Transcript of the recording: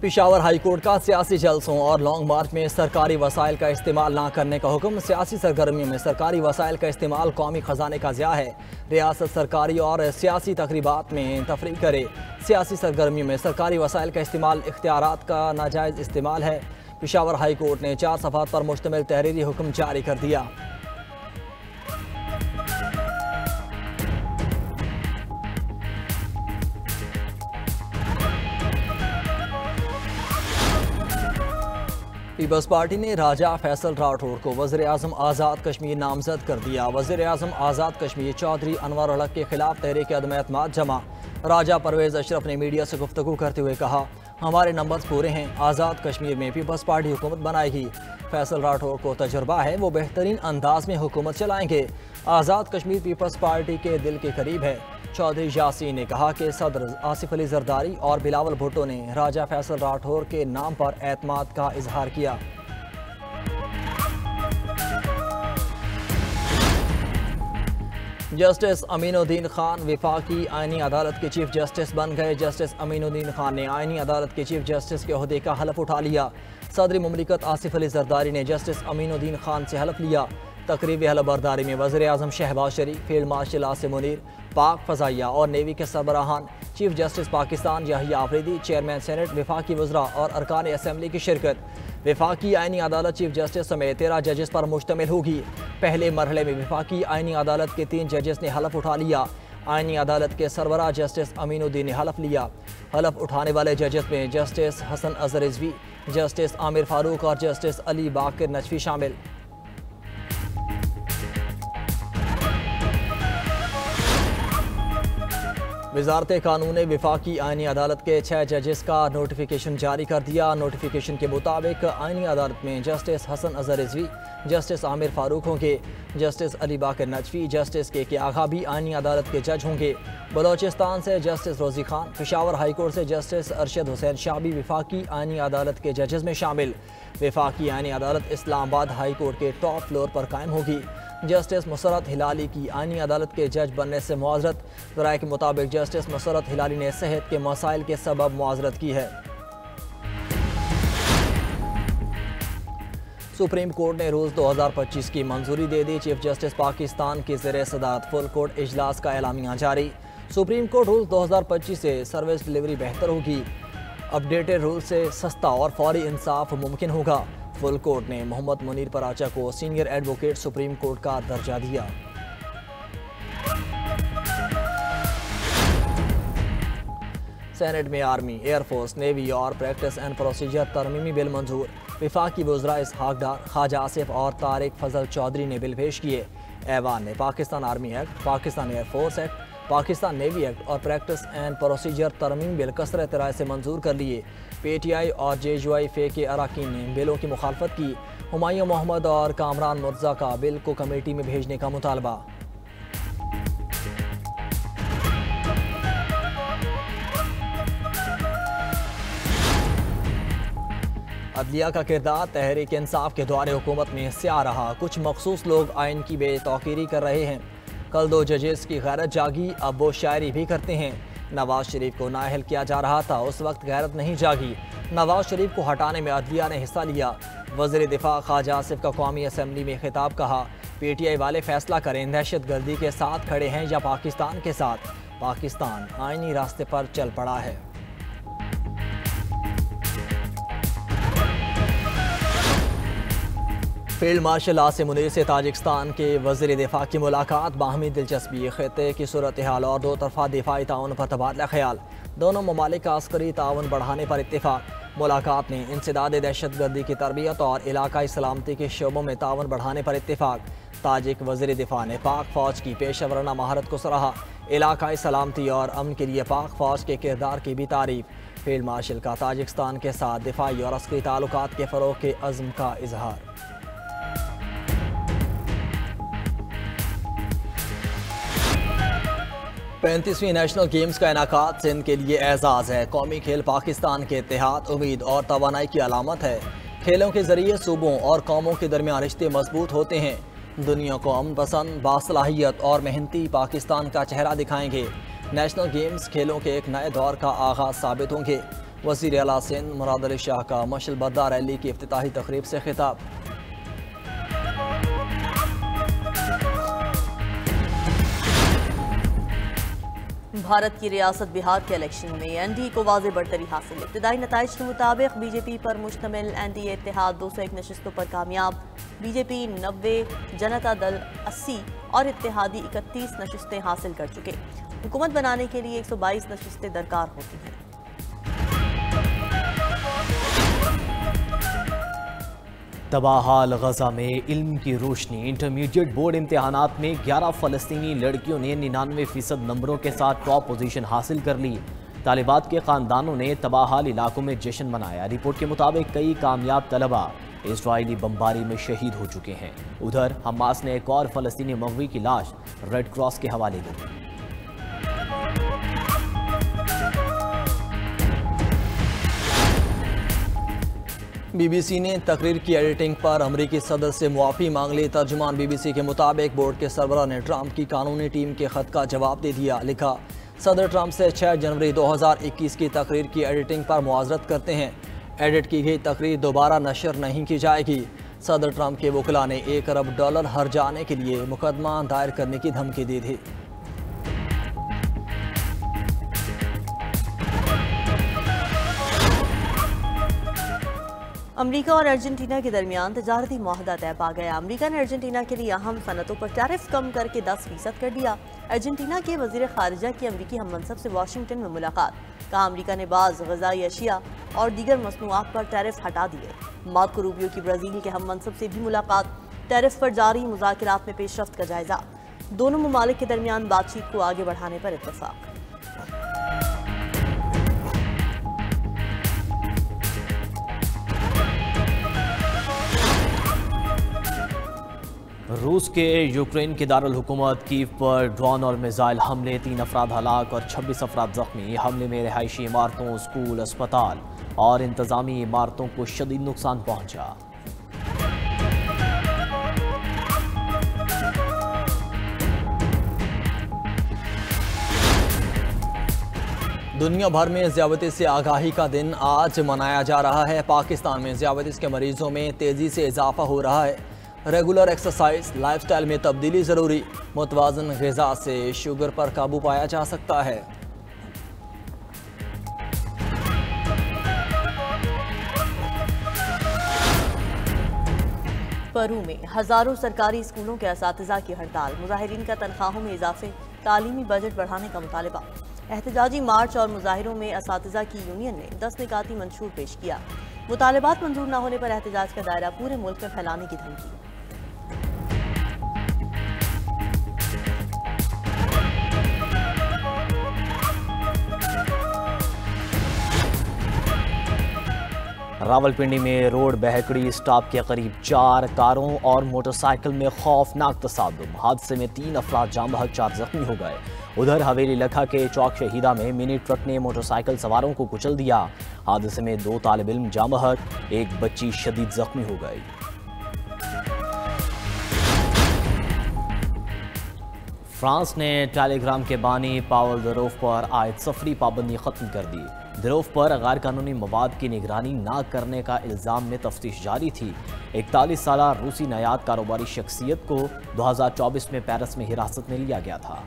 Peshawar high court का सियासी जलसों और लॉन्ग मार्च में सरकारी वसाइल का इस्तेमाल न करने का हुक्म। सियासी सरगर्मियों में सरकारी वसाइल का इस्तेमाल कौमी खजाने का ज़िया है। रियासत सरकारी और सियासी तकरीबात में तफरीक करे। सियासी सरगर्मियों में सरकारी वसाइल का इस्तेमाल इख्तियारात का नाजायज़ इस्तेमाल है। पेशावर हाई कोर्ट ने 4 सफ़ात पर मुश्तमिल तहरीरी हुक्म जारी कर दिया। पीपल्स पार्टी ने राजा फैसल राठौर को वज़ीर-ए-आज़म आज़ाद कश्मीर नामजद कर दिया। वज़ीर-ए-आज़म आज़ाद कश्मीर चौधरी अनवर अल हक के खिलाफ तहरीक अदम-ए-एतमाद जमा। राजा परवेज़ अशरफ ने मीडिया से गुफ्तगू करते हुए कहा, हमारे नंबर्स पूरे हैं। आज़ाद कश्मीर में पीपल्स पार्टी हुकूमत बनाएगी। फैसल राठौर को तजुर्बा है, वो बेहतरीन अंदाज में हुकूमत चलाएंगे। आज़ाद कश्मीर पीपल्स पार्टी के दिल के करीब है। चौधरी यासीन ने कहा कि सदर आसिफ अली जरदारी और बिलावल भुट्टो ने राजा फैसल राठौर के नाम पर एतमाद का इजहार किया। जस्टिस अमीनुद्दीन खान वफाकी आईनी अदालत के चीफ जस्टिस बन गए। जस्टिस अमीनुद्दीन खान ने आईनी अदालत के चीफ जस्टिस के ओहदे का हलफ उठा लिया। सदर मुमलिकत आसिफ अली जरदारी ने जस्टिस अमीनुद्दीन खान से हलफ लिया। तकरीबी हलफबरदारी में वज़ीर-ए-आज़म शहबाज शरीफ, फील्ड मार्शल आसिम मुनीर, पाक फ़ज़ाइया और नेवी के सरबराहान, chief justice Pakistan Yahya Afridi, chairman senate, वफाकी वज़रा और अरकान असम्बली की शिरकत। वफाकी आईनी अदालत चीफ जस्टिस समेत 13 जजेस पर मुश्तमिल होगी। पहले मरहले में वफाकी आईनी अदालत के 3 जजेस ने हलफ उठा लिया। आईनी अदालत के सरबराह जस्टिस अमीनुद्दीन ने हलफ लिया। हलफ उठाने वाले जजेस में जस्टिस हसन अज़हर रिजवी, जस्टिस आमिर फारूक और जस्टिस अली बाकिर नजफी शामिल। वज़ारत कानून ने वफाकी आईनी अदालत के 6 जजेस का नोटिफिकेशन जारी कर दिया। नोटिफिकेशन के मुताबिक आईनी अदालत में जस्टिस हसन अज़हर रिजवी, जस्टिस आमिर फारूक होंगे। जस्टिस अली बाकिर नजफी, जस्टिस के आगा भी आईनी अदालत के जज होंगे। बलोचिस्तान से जस्टिस रोज़ी खान, पेशावर हाई कोर्ट से जस्टिस अरशद हुसैन शाह भी वफाकी आईनी अदालत के जजेस में शामिल। वफाकी आईनी अदालत इस्लामाबाद हाई कोर्ट के टॉप फ्लोर पर कायम होगी। जस्टिस मुसरत हिलाली की आईनी अदालत के जज बनने से मुआज़रत। राय के मुताबिक जस्टिस मुसरत हिलाली ने सेहत के मसाइल के सबब मुआज़रत की है। सुप्रीम कोर्ट ने रोज़ 2025 की मंजूरी दे दी। चीफ जस्टिस पाकिस्तान की ज़ेरे सदारत फुल कोर्ट इजलास का एलामिया जारी। सुप्रीम कोर्ट रूल्स 2025 से सर्विस डिलीवरी बेहतर होगी। अपडेटेड रूल से सस्ता और फौरी इंसाफ मुमकिन होगा। फुल कोर्ट ने मोहम्मद मुनीर पराचा को सीनियर एडवोकेट सुप्रीम कोर्ट का दर्जा दिया। सेनेट में आर्मी, एयरफोर्स, नेवी और प्रैक्टिस एंड प्रोसीजर तरमीमी बिल मंजूर। वफाकी वज़रा इसहाक डार, ख्वाजा आसिफ और तारिक फजल चौधरी ने बिल पेश किए। ऐवान ने Pakistan army act, Pakistan air force act, Pakistan navy act और प्रैक्टिस एंड प्रोसीजर तरमीम बिल कसरत राय से मंजूर कर लिए। PTI और JUI फे के अरकान ने बिलों की मुखालफत की। हुमायूं मोहम्मद और कामरान मुर्तज़ा का बिल को कमेटी में भेजने का मुतालबा। अदलिया का किरदार तहरीक इंसाफ के दौरे हुकूमत में स्या रहा। कुछ मखसूस लोग आइन की बेतौकीरी कर रहे हैं। कल 2 जजेस की गैरत जागी, अब वो शायरी भी करते हैं। नवाज शरीफ को नाअहल किया जा रहा था, उस वक्त गैरत नहीं जागी। नवाज शरीफ को हटाने में अदलिया ने हिस्सा लिया। वज़ीर दिफा ख्वाजा आसिफ का कौमी असम्बली में खिताब कहा, PTI वाले फैसला करें, दहशत गर्दी के साथ खड़े हैं या पाकिस्तान के साथ। पाकिस्तान आईनी रास्ते पर चल पड़ा है। फील्ड मार्शल आसिम मुनीर से ताजिकिस्तान के वज़ीर दिफा की मुलाकात। बाहमी दिलचस्पी, खित्ते की सूरत हाल और 2 तरफ़ा दिफाई ताउन पर तबादला ख्याल। दोनों ममालिक का अस्करी ताउन बढ़ाने पर इत्तेफाक। मुलाकात में इंसदाद दहशत गर्दी की तरबियत और इलाकाई सलामती के शोबों में ताउन बढ़ाने पर इत्तेफाक। ताजिक वज़ीर दिफा ने पाक फ़ौज की पेशेवराना महारत को सराहा। इलाकाई सलामती और अमन के लिए पाक फ़ौज के किरदार की भी तारीफ। फील्ड मार्शल का ताजिकिस्तान के साथ दिफाई और अस्करी ताल्लुकात के फ़रोग़ के अज़्म का इजहार। 35वीं नेशनल गेम्स का इनाकात सिंध के लिए एजाज़ है। कौमी खेल पाकिस्तान के इत्तेहाद, उम्मीद और तवानाई की अलामत है। खेलों के जरिए सूबों और कौमों के दरमियान रिश्ते मजबूत होते हैं। दुनिया को अमन पसंद, बासलाहियत और मेहनती पाकिस्तान का चेहरा दिखाएंगे। नेशनल गेम्स खेलों के एक नए दौर का आगाज साबित होंगे। वज़ीर आला सिंध मुराद अली शाह का मशल बर्दार रैली की इफ्तिताही तकरीब से खिताब। भारत की रियासत बिहार के इलेक्शन में एनडीए को वाज़ेह बढ़तरी हासिल। इब्तदाई नताइज के मुताबिक बीजेपी पर मुश्तमिल एनडीए इत्तेहाद 201 नशिस्तों पर कामयाब। बीजेपी 90, जनता दल 80 और इत्तेहादी 31 नशिस्तें हासिल कर चुके। हुकूमत बनाने के लिए 122 नशिस्तें दरकार होती हैं। तबाहाल गजा में इल्म की रोशनी। इंटरमीडिएट बोर्ड इम्तहानात में 11 फ़लस्तीनी लड़कियों ने 99% नंबरों के साथ टॉप पोजीशन हासिल कर ली। तालिबात के ख़ानदानों ने तबाहाल इलाकों में जश्न मनाया। रिपोर्ट के मुताबिक कई कामयाब तलबा इजरायली बमबारी में शहीद हो चुके हैं। उधर हमास ने एक और फ़लस्तीनी मगवी की लाश रेड क्रॉस के हवाले कर दी। BBC ने तकरीर की एडिटिंग पर अमरीकी सदर से मुआफ़ी मांग ली। तर्जुमान BBC के मुताबिक बोर्ड के सरबराह ने ट्रंप की कानूनी टीम के ख़त का जवाब दे दिया। लिखा, सदर ट्रंप से 6 जनवरी 2021 की तकरीर की एडिटिंग पर मुआज़रत करते हैं। एडिट की गई तकरीर दोबारा नशर नहीं की जाएगी। सदर ट्रंप के वकला ने $1 अरब हर जाने के लिए मुकदमा दायर करने की धमकी दी थी। अमेरिका और अर्जेंटीना के दरमियान तजारती मुआहदा तय पा गया। अमेरिका ने अर्जेंटीना के लिए अहम सनतों पर टैरिफ कम करके 10% कर दिया। अर्जेंटीना के वज़ीर ख़ारिजा की अमेरिकी हममनसब से वाशिंगटन में मुलाकात। कहा, अमेरिका ने बाज़ ग़िज़ाई अशिया और दीगर मसनूआत पर टैरिफ हटा दिए। मार्को रूबियो की ब्राज़ील के हममनसब से भी मुलाकात। टैरिफ पर जारी मुज़ाकरात में पेशरफ्त का जायजा। दोनों ममालिक के दरमियान बातचीत को आगे बढ़ाने पर इत्तफ़ाक़। रूस के यूक्रेन के दारुल हुकूमत कीव पर ड्रोन और मिसाइल हमले, 3 अफराद हलाक और 26 अफराद जख्मी। हमले में रिहायशी इमारतों, स्कूल, अस्पताल और इंतजामी इमारतों को शदीद नुकसान पहुंचा। दुनिया भर में ज़ियादती से आगाही का दिन आज मनाया जा रहा है। पाकिस्तान में ज़ियादती के मरीजों में तेज़ी से इजाफा हो रहा है। रेगुलर एक्सरसाइज, लाइफस्टाइल में तब्दीली ज़रूरी। मुतवाज़न ग़िज़ा से शुगर पर काबू पाया जा सकता है। पेरू में हज़ारों सरकारी स्कूलों के असातिज़ा की हड़ताल। मुजाहिरीन का तनख्वाहों में इजाफे, तालीमी बजट बढ़ाने का मुतालबा। एहतजाजी मार्च और मुजाहिरों में असातिज़ा की यूनियन ने 10 निकाती मंशूर पेश किया। मुतालबात मंजूर न होने पर एहतजाज का दायरा पूरे मुल्क में फैलाने की धमकी। रावलपिंडी में रोड बहकड़ी, स्टॉप के करीब 4 कारों और मोटरसाइकिल में खौफनाक तसादुम। हादसे में 3 अफराद जाम बहक, 4 जख्मी हो गए। उधर हवेली लखा के चौक शहीदा में मिनी ट्रक ने मोटरसाइकिल सवारों को कुचल दिया। हादसे में 2 तालिब इल्म जाम बहक, 1 बच्ची शदीद जख्मी हो गई। फ्रांस ने टेलीग्राम के बानी पावल दुरोफ पर आयद सफरी पाबंदी खत्म कर दी। दुरोफ पर गैर कानूनी मवाद की निगरानी न करने का इल्ज़ाम में तफ्तीश जारी थी। 41 साला रूसी नायाब कारोबारी शख्सियत को 2024 में पेरिस में हिरासत में लिया गया था।